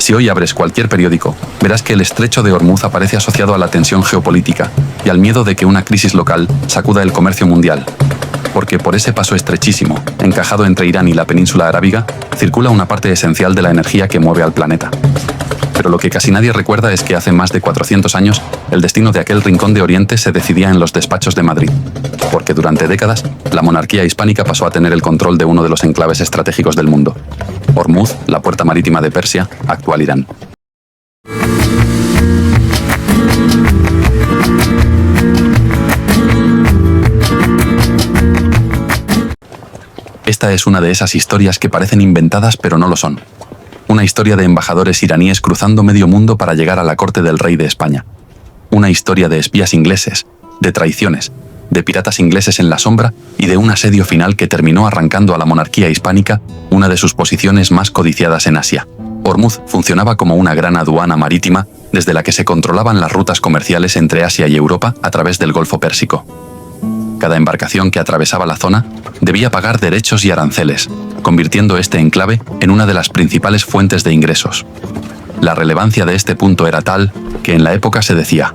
Si hoy abres cualquier periódico, verás que el estrecho de Hormuz aparece asociado a la tensión geopolítica y al miedo de que una crisis local sacuda el comercio mundial. Porque por ese paso estrechísimo, encajado entre Irán y la península arábiga, circula una parte esencial de la energía que mueve al planeta. Pero lo que casi nadie recuerda es que hace más de 400 años, el destino de aquel rincón de Oriente se decidía en los despachos de Madrid. Porque durante décadas, la monarquía hispánica pasó a tener el control de uno de los enclaves estratégicos del mundo. Hormuz, la puerta marítima de Persia, actual Irán. Esta es una de esas historias que parecen inventadas pero no lo son. Una historia de embajadores iraníes cruzando medio mundo para llegar a la corte del rey de España. Una historia de espías ingleses, de traiciones, de piratas ingleses en la sombra y de un asedio final que terminó arrancando a la monarquía hispánica una de sus posiciones más codiciadas en Asia. Hormuz funcionaba como una gran aduana marítima desde la que se controlaban las rutas comerciales entre Asia y Europa a través del Golfo Pérsico. Cada embarcación que atravesaba la zona debía pagar derechos y aranceles, convirtiendo este enclave en una de las principales fuentes de ingresos. La relevancia de este punto era tal que en la época se decía: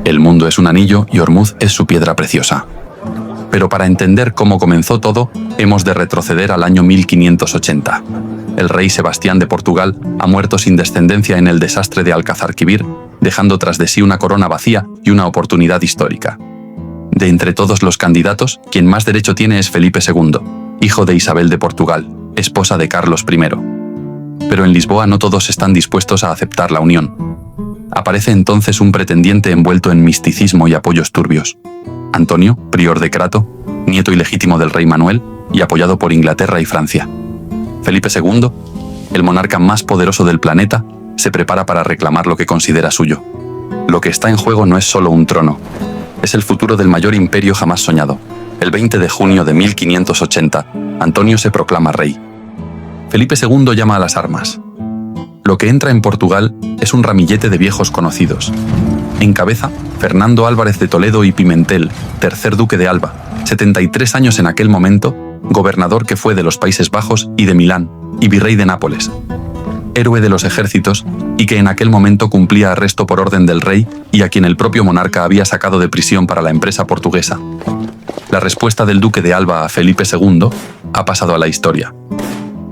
el mundo es un anillo y Hormuz es su piedra preciosa. Pero para entender cómo comenzó todo, hemos de retroceder al año 1580. El rey Sebastián de Portugal ha muerto sin descendencia en el desastre de Alcázar-Quibir, dejando tras de sí una corona vacía y una oportunidad histórica. De entre todos los candidatos, quien más derecho tiene es Felipe II, hijo de Isabel de Portugal, esposa de Carlos I. Pero en Lisboa no todos están dispuestos a aceptar la unión. Aparece entonces un pretendiente envuelto en misticismo y apoyos turbios. Antonio, prior de Crato, nieto ilegítimo del rey Manuel y apoyado por Inglaterra y Francia. Felipe II, el monarca más poderoso del planeta, se prepara para reclamar lo que considera suyo. Lo que está en juego no es solo un trono. Es el futuro del mayor imperio jamás soñado. El 20 de junio de 1580, Antonio se proclama rey. Felipe II llama a las armas. Lo que entra en Portugal es un ramillete de viejos conocidos. Encabeza Fernando Álvarez de Toledo y Pimentel, tercer duque de Alba, 73 años en aquel momento, gobernador que fue de los Países Bajos y de Milán, y virrey de Nápoles. Héroe de los ejércitos y que en aquel momento cumplía arresto por orden del rey y a quien el propio monarca había sacado de prisión para la empresa portuguesa. La respuesta del duque de Alba a Felipe II ha pasado a la historia.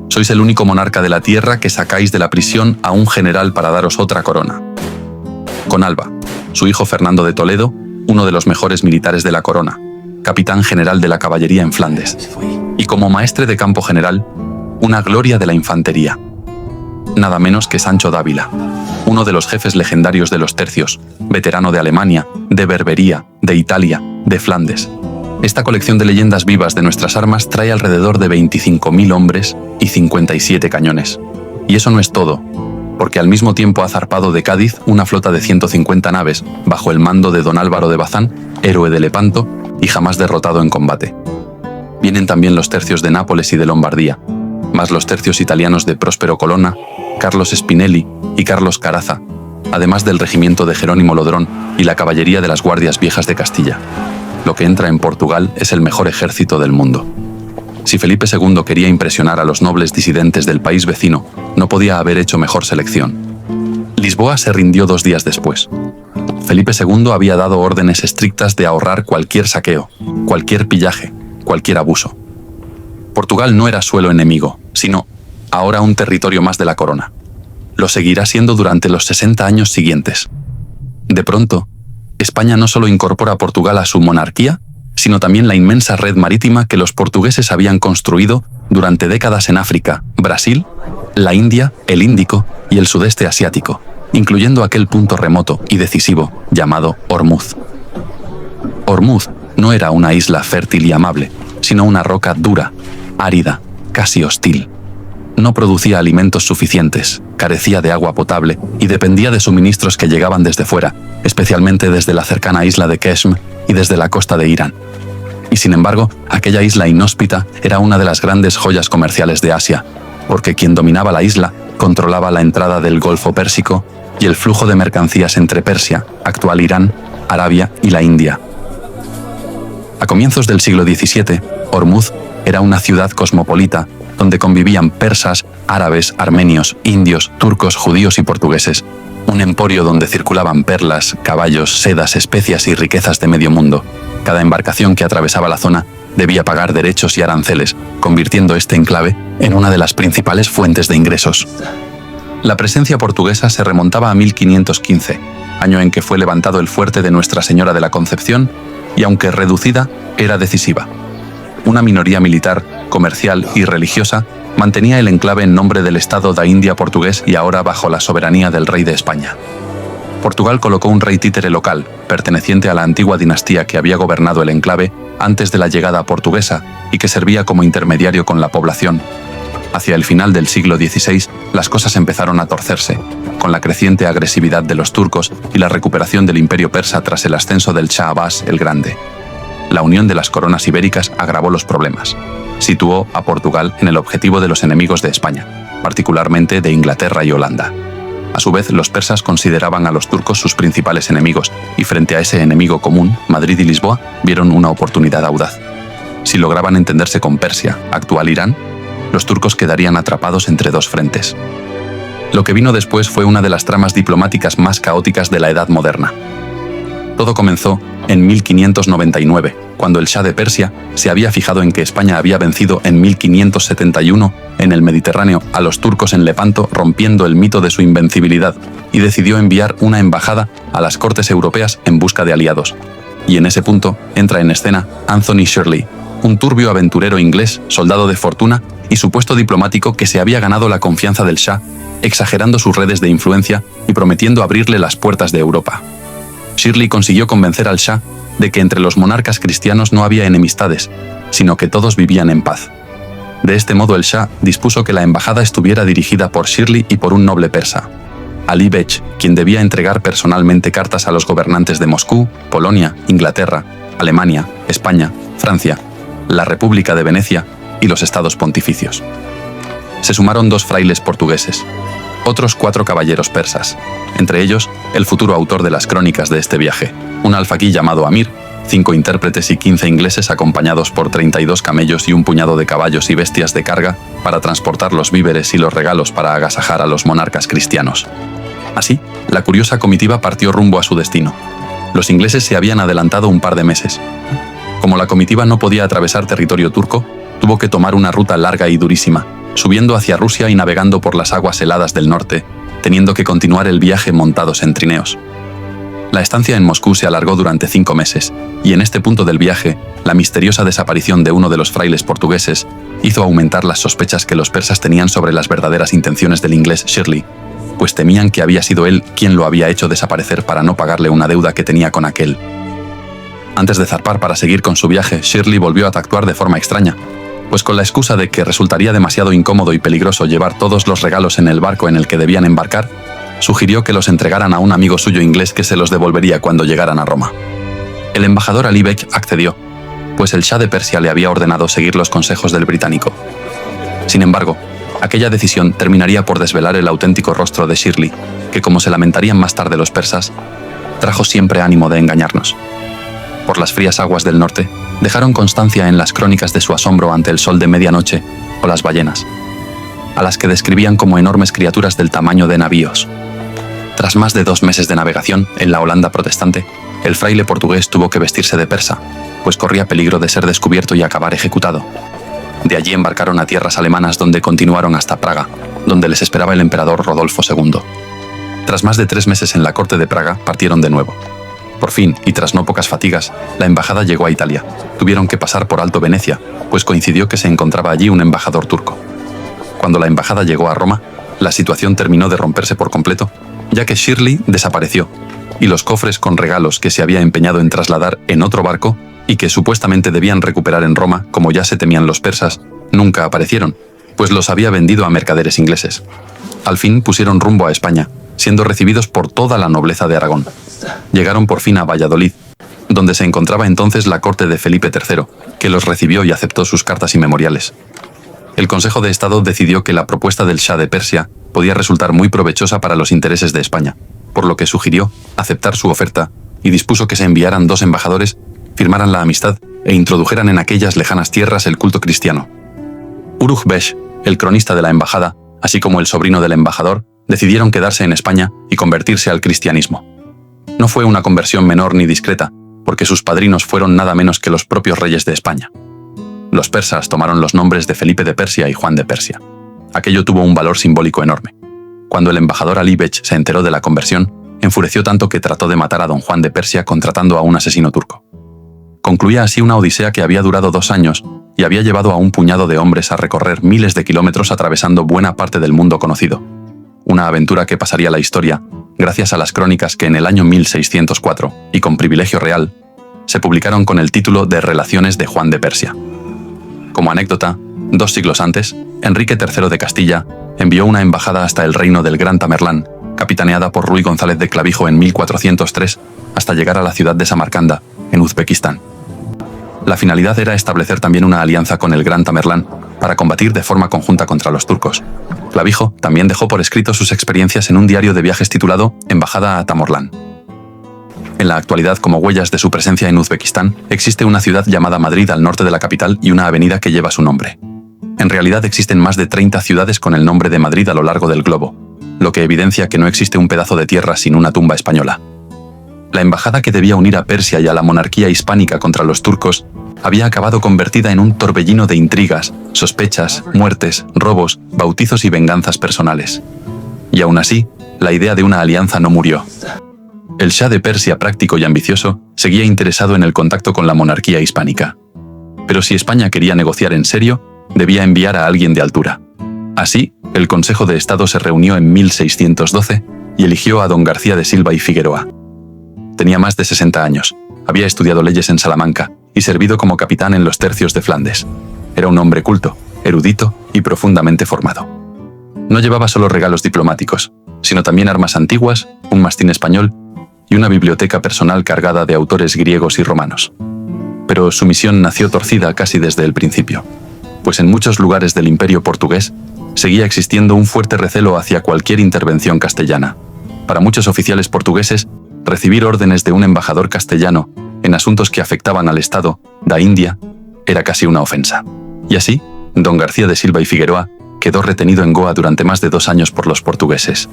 Sois el único monarca de la tierra que sacáis de la prisión a un general para daros otra corona. Con Alba, su hijo Fernando de Toledo, uno de los mejores militares de la corona, capitán general de la caballería en Flandes, y como maestre de campo general, una gloria de la infantería. Nada menos que Sancho Dávila, uno de los jefes legendarios de los tercios, veterano de Alemania, de Berbería, de Italia, de Flandes. Esta colección de leyendas vivas de nuestras armas trae alrededor de 25.000 hombres y 57 cañones. Y eso no es todo, porque al mismo tiempo ha zarpado de Cádiz una flota de 150 naves bajo el mando de don Álvaro de Bazán, héroe de Lepanto y jamás derrotado en combate. Vienen también los tercios de Nápoles y de Lombardía, más los tercios italianos de Próspero Colonna, Carlos Spinelli y Carlos Caraza, además del regimiento de Jerónimo Lodrón y la caballería de las Guardias Viejas de Castilla. Lo que entra en Portugal es el mejor ejército del mundo. Si Felipe II quería impresionar a los nobles disidentes del país vecino, no podía haber hecho mejor selección. Lisboa se rindió 2 días después. Felipe II había dado órdenes estrictas de ahorrar cualquier saqueo, cualquier pillaje, cualquier abuso. Portugal no era suelo enemigo, sino ahora un territorio más de la corona. Lo seguirá siendo durante los 60 años siguientes. De pronto, España no solo incorpora a Portugal a su monarquía, sino también la inmensa red marítima que los portugueses habían construido durante décadas en África, Brasil, la India, el Índico y el sudeste asiático, incluyendo aquel punto remoto y decisivo llamado Hormuz. Hormuz no era una isla fértil y amable, sino una roca dura, árida, casi hostil. No producía alimentos suficientes, carecía de agua potable y dependía de suministros que llegaban desde fuera, especialmente desde la cercana isla de Qeshm y desde la costa de Irán. Y sin embargo, aquella isla inhóspita era una de las grandes joyas comerciales de Asia, porque quien dominaba la isla controlaba la entrada del Golfo Pérsico y el flujo de mercancías entre Persia, actual Irán, Arabia y la India. A comienzos del siglo XVII, Hormuz era una ciudad cosmopolita donde convivían persas, árabes, armenios, indios, turcos, judíos y portugueses. Un emporio donde circulaban perlas, caballos, sedas, especias y riquezas de medio mundo. Cada embarcación que atravesaba la zona debía pagar derechos y aranceles, convirtiendo este enclave en una de las principales fuentes de ingresos. La presencia portuguesa se remontaba a 1515, año en que fue levantado el fuerte de Nuestra Señora de la Concepción, y aunque reducida, era decisiva. Una minoría militar, comercial y religiosa mantenía el enclave en nombre del Estado da India portugués y ahora bajo la soberanía del rey de España. Portugal colocó un rey títere local, perteneciente a la antigua dinastía que había gobernado el enclave antes de la llegada portuguesa y que servía como intermediario con la población. Hacia el final del siglo XVI, las cosas empezaron a torcerse, con la creciente agresividad de los turcos y la recuperación del imperio persa tras el ascenso del Shah Abbas el Grande. La unión de las coronas ibéricas agravó los problemas. Situó a Portugal en el objetivo de los enemigos de España, particularmente de Inglaterra y Holanda. A su vez, los persas consideraban a los turcos sus principales enemigos, y frente a ese enemigo común, Madrid y Lisboa vieron una oportunidad audaz. Si lograban entenderse con Persia, actual Irán, los turcos quedarían atrapados entre dos frentes. Lo que vino después fue una de las tramas diplomáticas más caóticas de la Edad Moderna. Todo comenzó en 1599, cuando el Shah de Persia se había fijado en que España había vencido en 1571 en el Mediterráneo a los turcos en Lepanto, rompiendo el mito de su invencibilidad, y decidió enviar una embajada a las cortes europeas en busca de aliados. Y en ese punto entra en escena Anthony Shirley, un turbio aventurero inglés, soldado de fortuna y supuesto diplomático que se había ganado la confianza del Shah, exagerando sus redes de influencia y prometiendo abrirle las puertas de Europa. Shirley consiguió convencer al Shah de que entre los monarcas cristianos no había enemistades, sino que todos vivían en paz. De este modo el Shah dispuso que la embajada estuviera dirigida por Shirley y por un noble persa, Ali Beg, quien debía entregar personalmente cartas a los gobernantes de Moscú, Polonia, Inglaterra, Alemania, España, Francia, la República de Venecia y los estados pontificios. Se sumaron 2 frailes portugueses, otros 4 caballeros persas, entre ellos el futuro autor de las crónicas de este viaje, un alfaquí llamado Amir, 5 intérpretes y 15 ingleses acompañados por 32 camellos y un puñado de caballos y bestias de carga para transportar los víveres y los regalos para agasajar a los monarcas cristianos. Así, la curiosa comitiva partió rumbo a su destino. Los ingleses se habían adelantado un par de meses. Como la comitiva no podía atravesar territorio turco, tuvo que tomar una ruta larga y durísima, subiendo hacia Rusia y navegando por las aguas heladas del norte, teniendo que continuar el viaje montados en trineos. La estancia en Moscú se alargó durante 5 meses, y en este punto del viaje, la misteriosa desaparición de uno de los frailes portugueses hizo aumentar las sospechas que los persas tenían sobre las verdaderas intenciones del inglés Shirley, pues temían que había sido él quien lo había hecho desaparecer para no pagarle una deuda que tenía con aquel. Antes de zarpar para seguir con su viaje, Shirley volvió a actuar de forma extraña, pues con la excusa de que resultaría demasiado incómodo y peligroso llevar todos los regalos en el barco en el que debían embarcar, sugirió que los entregaran a un amigo suyo inglés que se los devolvería cuando llegaran a Roma. El embajador Ali Beg accedió, pues el Shah de Persia le había ordenado seguir los consejos del británico. Sin embargo, aquella decisión terminaría por desvelar el auténtico rostro de Shirley, que, como se lamentarían más tarde los persas, trajo siempre ánimo de engañarnos. Por las frías aguas del norte, dejaron constancia en las crónicas de su asombro ante el sol de medianoche o las ballenas, a las que describían como enormes criaturas del tamaño de navíos. Tras más de 2 meses de navegación en la Holanda protestante, el fraile portugués tuvo que vestirse de persa, pues corría peligro de ser descubierto y acabar ejecutado. De allí embarcaron a tierras alemanas donde continuaron hasta Praga, donde les esperaba el emperador Rodolfo II. Tras más de 3 meses en la corte de Praga, partieron de nuevo. Por fin, y tras no pocas fatigas, la embajada llegó a Italia. Tuvieron que pasar por alto Venecia, pues coincidió que se encontraba allí un embajador turco. Cuando la embajada llegó a Roma, la situación terminó de romperse por completo, ya que Shirley desapareció, y los cofres con regalos que se había empeñado en trasladar en otro barco y que supuestamente debían recuperar en Roma, como ya se temían los persas, nunca aparecieron, pues los había vendido a mercaderes ingleses. Al fin pusieron rumbo a España, siendo recibidos por toda la nobleza de Aragón. Llegaron por fin a Valladolid, donde se encontraba entonces la corte de Felipe III, que los recibió y aceptó sus cartas y memoriales. El Consejo de Estado decidió que la propuesta del Shah de Persia podía resultar muy provechosa para los intereses de España, por lo que sugirió aceptar su oferta y dispuso que se enviaran 2 embajadores, firmaran la amistad e introdujeran en aquellas lejanas tierras el culto cristiano. Uruk Beg, el cronista de la embajada, así como el sobrino del embajador, decidieron quedarse en España y convertirse al cristianismo. No fue una conversión menor ni discreta, porque sus padrinos fueron nada menos que los propios reyes de España. Los persas tomaron los nombres de Felipe de Persia y Juan de Persia. Aquello tuvo un valor simbólico enorme. Cuando el embajador Ali Bech se enteró de la conversión, enfureció tanto que trató de matar a don Juan de Persia contratando a un asesino turco. Concluía así una odisea que había durado 2 años y había llevado a un puñado de hombres a recorrer miles de kilómetros atravesando buena parte del mundo conocido. Una aventura que pasaría a la historia gracias a las crónicas que en el año 1604, y con privilegio real, se publicaron con el título de Relaciones de Juan de Persia. Como anécdota, 2 siglos antes, Enrique III de Castilla envió una embajada hasta el reino del Gran Tamerlán, capitaneada por Ruy González de Clavijo en 1403, hasta llegar a la ciudad de Samarcanda, en Uzbekistán. La finalidad era establecer también una alianza con el Gran Tamerlán para combatir de forma conjunta contra los turcos. Clavijo también dejó por escrito sus experiencias en un diario de viajes titulado Embajada a Tamorlán. En la actualidad, como huellas de su presencia en Uzbekistán, existe una ciudad llamada Madrid al norte de la capital y una avenida que lleva su nombre. En realidad existen más de 30 ciudades con el nombre de Madrid a lo largo del globo, lo que evidencia que no existe un pedazo de tierra sin una tumba española. La embajada que debía unir a Persia y a la monarquía hispánica contra los turcos había acabado convertida en un torbellino de intrigas, sospechas, muertes, robos, bautizos y venganzas personales. Y aún así, la idea de una alianza no murió. El Shah de Persia, práctico y ambicioso, seguía interesado en el contacto con la monarquía hispánica. Pero si España quería negociar en serio, debía enviar a alguien de altura. Así, el Consejo de Estado se reunió en 1612 y eligió a don García de Silva y Figueroa. Tenía más de 60 años, había estudiado leyes en Salamanca y servido como capitán en los tercios de Flandes. Era un hombre culto, erudito y profundamente formado. No llevaba solo regalos diplomáticos, sino también armas antiguas, un mastín español y una biblioteca personal cargada de autores griegos y romanos. Pero su misión nació torcida casi desde el principio, pues en muchos lugares del Imperio portugués seguía existiendo un fuerte recelo hacia cualquier intervención castellana. Para muchos oficiales portugueses, recibir órdenes de un embajador castellano en asuntos que afectaban al Estado da India era casi una ofensa. Y así, don García de Silva y Figueroa quedó retenido en Goa durante más de 2 años por los portugueses.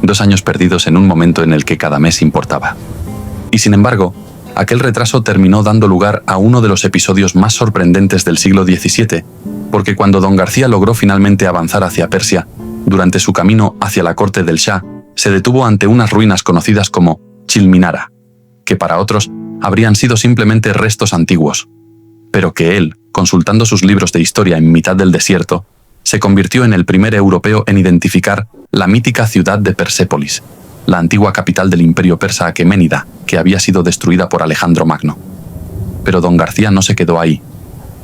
2 años perdidos en un momento en el que cada mes importaba. Y sin embargo, aquel retraso terminó dando lugar a uno de los episodios más sorprendentes del siglo XVII, porque cuando don García logró finalmente avanzar hacia Persia, durante su camino hacia la corte del Shah, se detuvo ante unas ruinas conocidas como Chilminara, que para otros habrían sido simplemente restos antiguos, pero que él, consultando sus libros de historia en mitad del desierto, se convirtió en el primer europeo en identificar la mítica ciudad de Persépolis, la antigua capital del imperio persa Aqueménida, que había sido destruida por Alejandro Magno. Pero don García no se quedó ahí.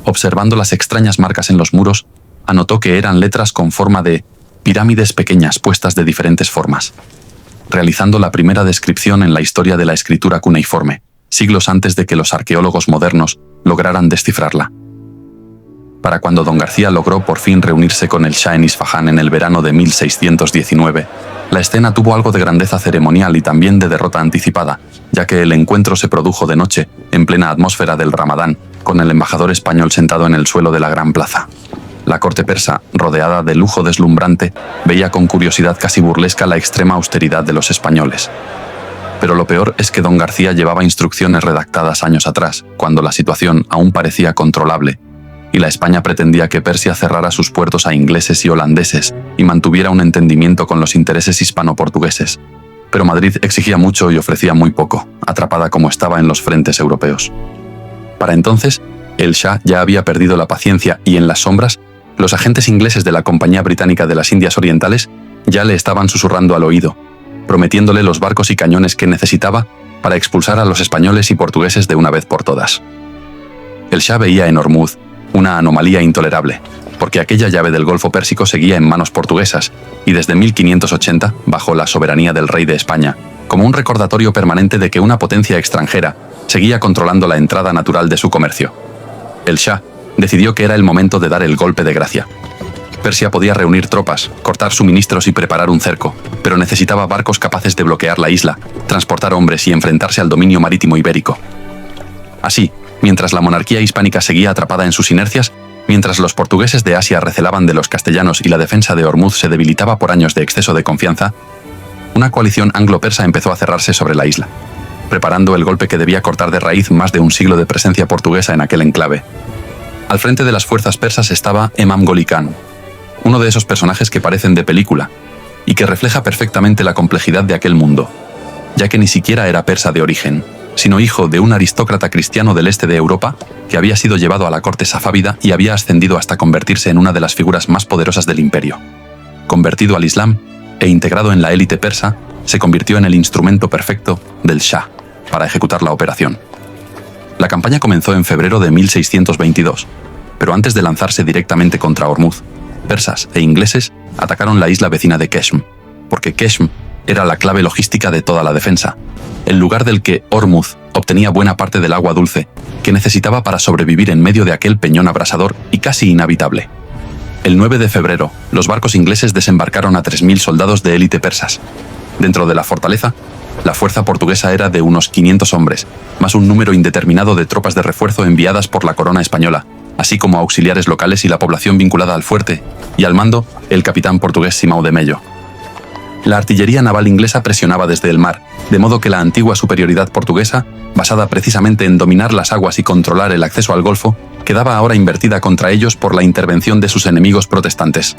Observando las extrañas marcas en los muros, anotó que eran letras con forma de pirámides pequeñas puestas de diferentes formas, realizando la primera descripción en la historia de la escritura cuneiforme, siglos antes de que los arqueólogos modernos lograran descifrarla. Para cuando don García logró por fin reunirse con el Shah en Isfahán en el verano de 1619, la escena tuvo algo de grandeza ceremonial y también de derrota anticipada, ya que el encuentro se produjo de noche, en plena atmósfera del Ramadán, con el embajador español sentado en el suelo de la gran plaza. La corte persa, rodeada de lujo deslumbrante, veía con curiosidad casi burlesca la extrema austeridad de los españoles. Pero lo peor es que don García llevaba instrucciones redactadas años atrás, cuando la situación aún parecía controlable, y la España pretendía que Persia cerrara sus puertos a ingleses y holandeses y mantuviera un entendimiento con los intereses hispano-portugueses. Pero Madrid exigía mucho y ofrecía muy poco, atrapada como estaba en los frentes europeos. Para entonces, el Shah ya había perdido la paciencia y en las sombras, los agentes ingleses de la Compañía Británica de las Indias Orientales ya le estaban susurrando al oído, prometiéndole los barcos y cañones que necesitaba para expulsar a los españoles y portugueses de una vez por todas. El Shah veía en Ormuz una anomalía intolerable, porque aquella llave del Golfo Pérsico seguía en manos portuguesas, y desde 1580, bajo la soberanía del rey de España, como un recordatorio permanente de que una potencia extranjera seguía controlando la entrada natural de su comercio. El Shah decidió que era el momento de dar el golpe de gracia. Persia podía reunir tropas, cortar suministros y preparar un cerco, pero necesitaba barcos capaces de bloquear la isla, transportar hombres y enfrentarse al dominio marítimo ibérico. Así, mientras la monarquía hispánica seguía atrapada en sus inercias, Mientras los portugueses de Asia recelaban de los castellanos y la defensa de Ormuz se debilitaba por años de exceso de confianza, una coalición anglo-persa empezó a cerrarse sobre la isla, preparando el golpe que debía cortar de raíz más de un siglo de presencia portuguesa en aquel enclave. Al frente de las fuerzas persas estaba Emam Goli Khan, uno de esos personajes que parecen de película, y que refleja perfectamente la complejidad de aquel mundo, ya que ni siquiera era persa de origen, sino hijo de un aristócrata cristiano del este de Europa que había sido llevado a la corte safávida y había ascendido hasta convertirse en una de las figuras más poderosas del imperio. Convertido al Islam e integrado en la élite persa, se convirtió en el instrumento perfecto del Shah para ejecutar la operación. La campaña comenzó en febrero de 1622, pero antes de lanzarse directamente contra Ormuz, persas e ingleses atacaron la isla vecina de Keshm, porque Keshm era la clave logística de toda la defensa, el lugar del que Ormuz obtenía buena parte del agua dulce que necesitaba para sobrevivir en medio de aquel peñón abrasador y casi inhabitable. El 9 de febrero, los barcos ingleses desembarcaron a 3.000 soldados de élite persas. Dentro de la fortaleza, la fuerza portuguesa era de unos 500 hombres, más un número indeterminado de tropas de refuerzo enviadas por la corona española, así como auxiliares locales y la población vinculada al fuerte, y al mando, el capitán portugués Simão de Mello. La artillería naval inglesa presionaba desde el mar, de modo que la antigua superioridad portuguesa, basada precisamente en dominar las aguas y controlar el acceso al Golfo, quedaba ahora invertida contra ellos por la intervención de sus enemigos protestantes.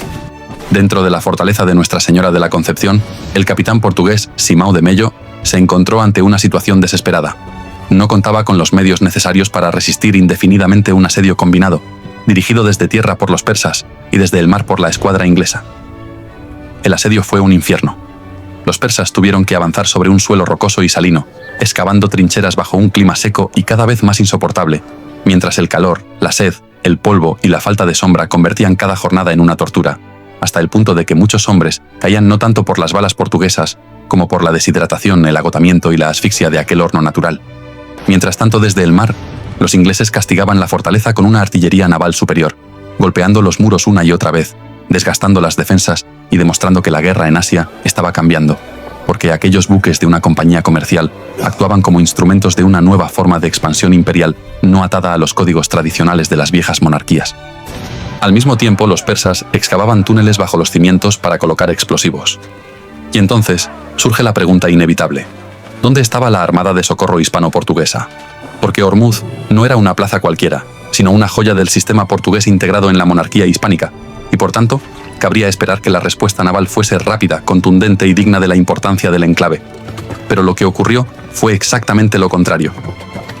Dentro de la fortaleza de Nuestra Señora de la Concepción, el capitán portugués Simão de Mello se encontró ante una situación desesperada. No contaba con los medios necesarios para resistir indefinidamente un asedio combinado, dirigido desde tierra por los persas y desde el mar por la escuadra inglesa. El asedio fue un infierno. Los persas tuvieron que avanzar sobre un suelo rocoso y salino, excavando trincheras bajo un clima seco y cada vez más insoportable, mientras el calor, la sed, el polvo y la falta de sombra convertían cada jornada en una tortura, hasta el punto de que muchos hombres caían no tanto por las balas portuguesas, como por la deshidratación, el agotamiento y la asfixia de aquel horno natural. Mientras tanto, desde el mar, los ingleses castigaban la fortaleza con una artillería naval superior, golpeando los muros una y otra vez, desgastando las defensas y demostrando que la guerra en Asia estaba cambiando, porque aquellos buques de una compañía comercial actuaban como instrumentos de una nueva forma de expansión imperial no atada a los códigos tradicionales de las viejas monarquías. Al mismo tiempo, los persas excavaban túneles bajo los cimientos para colocar explosivos. Y entonces surge la pregunta inevitable: ¿dónde estaba la Armada de Socorro Hispano-Portuguesa? Porque Ormuz no era una plaza cualquiera, sino una joya del sistema portugués integrado en la monarquía hispánica, y por tanto, cabría esperar que la respuesta naval fuese rápida, contundente y digna de la importancia del enclave. Pero lo que ocurrió fue exactamente lo contrario.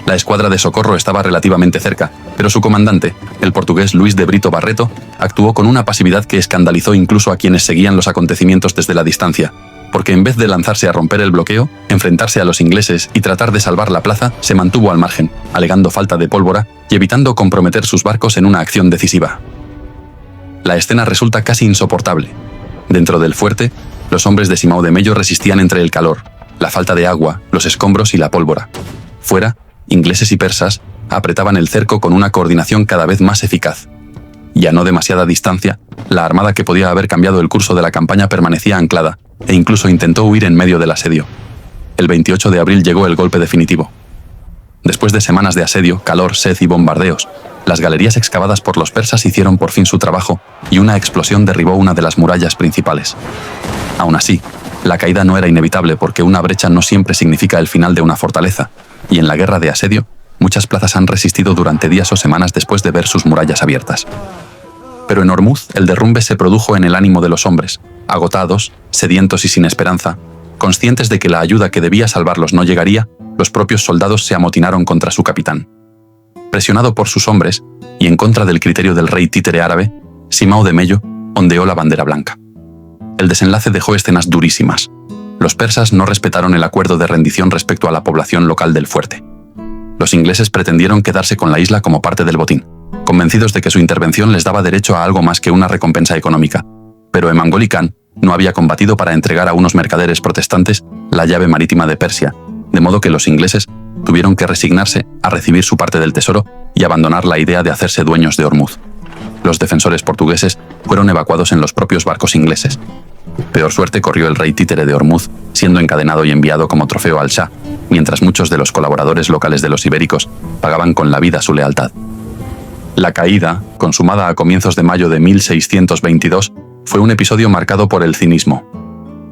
La escuadra de socorro estaba relativamente cerca, pero su comandante, el portugués Luís de Brito Barreto, actuó con una pasividad que escandalizó incluso a quienes seguían los acontecimientos desde la distancia, porque en vez de lanzarse a romper el bloqueo, enfrentarse a los ingleses y tratar de salvar la plaza, se mantuvo al margen, alegando falta de pólvora y evitando comprometer sus barcos en una acción decisiva. La escena resulta casi insoportable. Dentro del fuerte, los hombres de Simão de Mello resistían entre el calor, la falta de agua, los escombros y la pólvora. Fuera, ingleses y persas apretaban el cerco con una coordinación cada vez más eficaz. Y a no demasiada distancia, la armada que podía haber cambiado el curso de la campaña permanecía anclada, e incluso intentó huir en medio del asedio. El 28 de abril llegó el golpe definitivo. Después de semanas de asedio, calor, sed y bombardeos, las galerías excavadas por los persas hicieron por fin su trabajo y una explosión derribó una de las murallas principales. Aún así, la caída no era inevitable porque una brecha no siempre significa el final de una fortaleza, y en la guerra de asedio, muchas plazas han resistido durante días o semanas después de ver sus murallas abiertas. Pero en Ormuz el derrumbe se produjo en el ánimo de los hombres, agotados, sedientos y sin esperanza. Conscientes de que la ayuda que debía salvarlos no llegaría, los propios soldados se amotinaron contra su capitán. Presionado por sus hombres, y en contra del criterio del rey títere árabe, Simão de Mello ondeó la bandera blanca. El desenlace dejó escenas durísimas. Los persas no respetaron el acuerdo de rendición respecto a la población local del fuerte. Los ingleses pretendieron quedarse con la isla como parte del botín, convencidos de que su intervención les daba derecho a algo más que una recompensa económica. Pero Emam Goli Khan no había combatido para entregar a unos mercaderes protestantes la llave marítima de Persia, de modo que los ingleses tuvieron que resignarse a recibir su parte del tesoro y abandonar la idea de hacerse dueños de Ormuz. Los defensores portugueses fueron evacuados en los propios barcos ingleses. Peor suerte corrió el rey títere de Ormuz, siendo encadenado y enviado como trofeo al Shah, mientras muchos de los colaboradores locales de los ibéricos pagaban con la vida su lealtad. La caída, consumada a comienzos de mayo de 1622, fue un episodio marcado por el cinismo.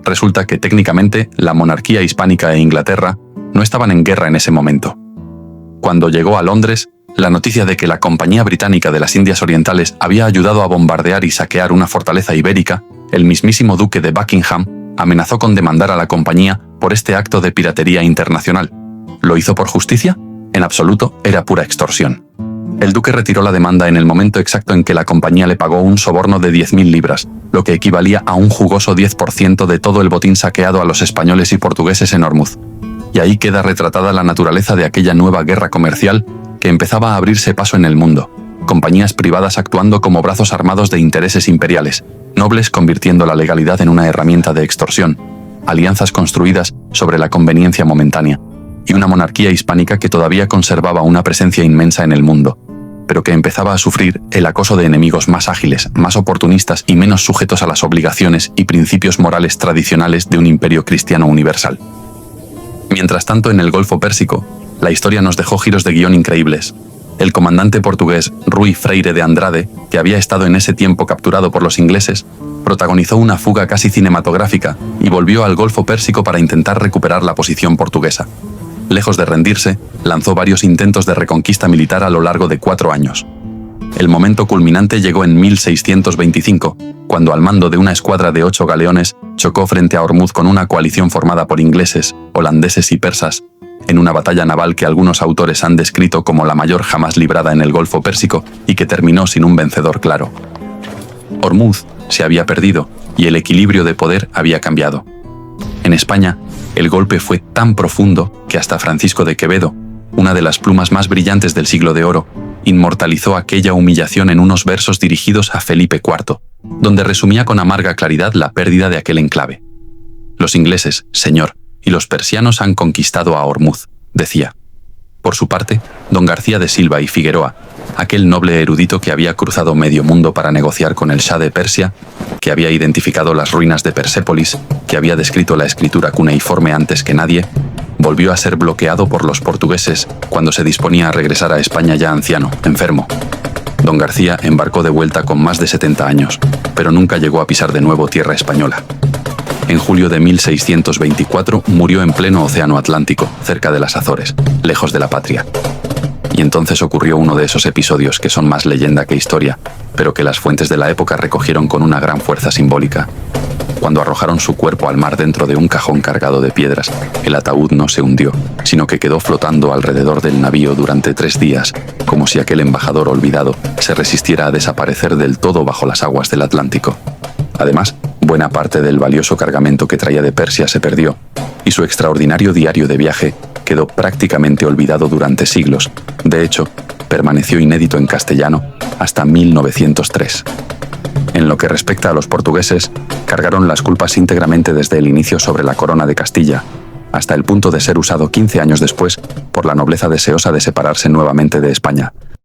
Resulta que técnicamente la monarquía hispánica e Inglaterra no estaban en guerra en ese momento. Cuando llegó a Londres, la noticia de que la Compañía Británica de las Indias Orientales había ayudado a bombardear y saquear una fortaleza ibérica, el mismísimo duque de Buckingham amenazó con demandar a la compañía por este acto de piratería internacional. ¿Lo hizo por justicia? En absoluto, era pura extorsión. El duque retiró la demanda en el momento exacto en que la compañía le pagó un soborno de 10.000 libras, lo que equivalía a un jugoso 10% de todo el botín saqueado a los españoles y portugueses en Ormuz. Y ahí queda retratada la naturaleza de aquella nueva guerra comercial que empezaba a abrirse paso en el mundo, compañías privadas actuando como brazos armados de intereses imperiales, nobles convirtiendo la legalidad en una herramienta de extorsión, alianzas construidas sobre la conveniencia momentánea, y una monarquía hispánica que todavía conservaba una presencia inmensa en el mundo, pero que empezaba a sufrir el acoso de enemigos más ágiles, más oportunistas y menos sujetos a las obligaciones y principios morales tradicionales de un imperio cristiano universal. Mientras tanto, en el Golfo Pérsico, la historia nos dejó giros de guión increíbles. El comandante portugués Rui Freire de Andrade, que había estado en ese tiempo capturado por los ingleses, protagonizó una fuga casi cinematográfica y volvió al Golfo Pérsico para intentar recuperar la posición portuguesa. Lejos de rendirse, lanzó varios intentos de reconquista militar a lo largo de 4 años. El momento culminante llegó en 1625, cuando al mando de una escuadra de 8 galeones chocó frente a Ormuz con una coalición formada por ingleses, holandeses y persas, en una batalla naval que algunos autores han descrito como la mayor jamás librada en el Golfo Pérsico y que terminó sin un vencedor claro. Ormuz se había perdido y el equilibrio de poder había cambiado. En España, el golpe fue tan profundo que hasta Francisco de Quevedo, una de las plumas más brillantes del siglo de oro, inmortalizó aquella humillación en unos versos dirigidos a Felipe IV, donde resumía con amarga claridad la pérdida de aquel enclave. Los ingleses, señor, y los persianos han conquistado a Ormuz, decía. Por su parte, don García de Silva y Figueroa, aquel noble erudito que había cruzado medio mundo para negociar con el Shah de Persia, que había identificado las ruinas de Persépolis, que había descrito la escritura cuneiforme antes que nadie, volvió a ser bloqueado por los portugueses cuando se disponía a regresar a España ya anciano, enfermo. Don García embarcó de vuelta con más de 70 años, pero nunca llegó a pisar de nuevo tierra española. En julio de 1624 murió en pleno Océano Atlántico, cerca de las Azores, lejos de la patria. Y entonces ocurrió uno de esos episodios que son más leyenda que historia, pero que las fuentes de la época recogieron con una gran fuerza simbólica. Cuando arrojaron su cuerpo al mar dentro de un cajón cargado de piedras, el ataúd no se hundió, sino que quedó flotando alrededor del navío durante 3 días, como si aquel embajador olvidado se resistiera a desaparecer del todo bajo las aguas del Atlántico. Además, buena parte del valioso cargamento que traía de Persia se perdió, y su extraordinario diario de viaje quedó prácticamente olvidado durante siglos. De hecho, permaneció inédito en castellano hasta 1903. En lo que respecta a los portugueses, cargaron las culpas íntegramente desde el inicio sobre la corona de Castilla, hasta el punto de ser usado 15 años después por la nobleza deseosa de separarse nuevamente de España.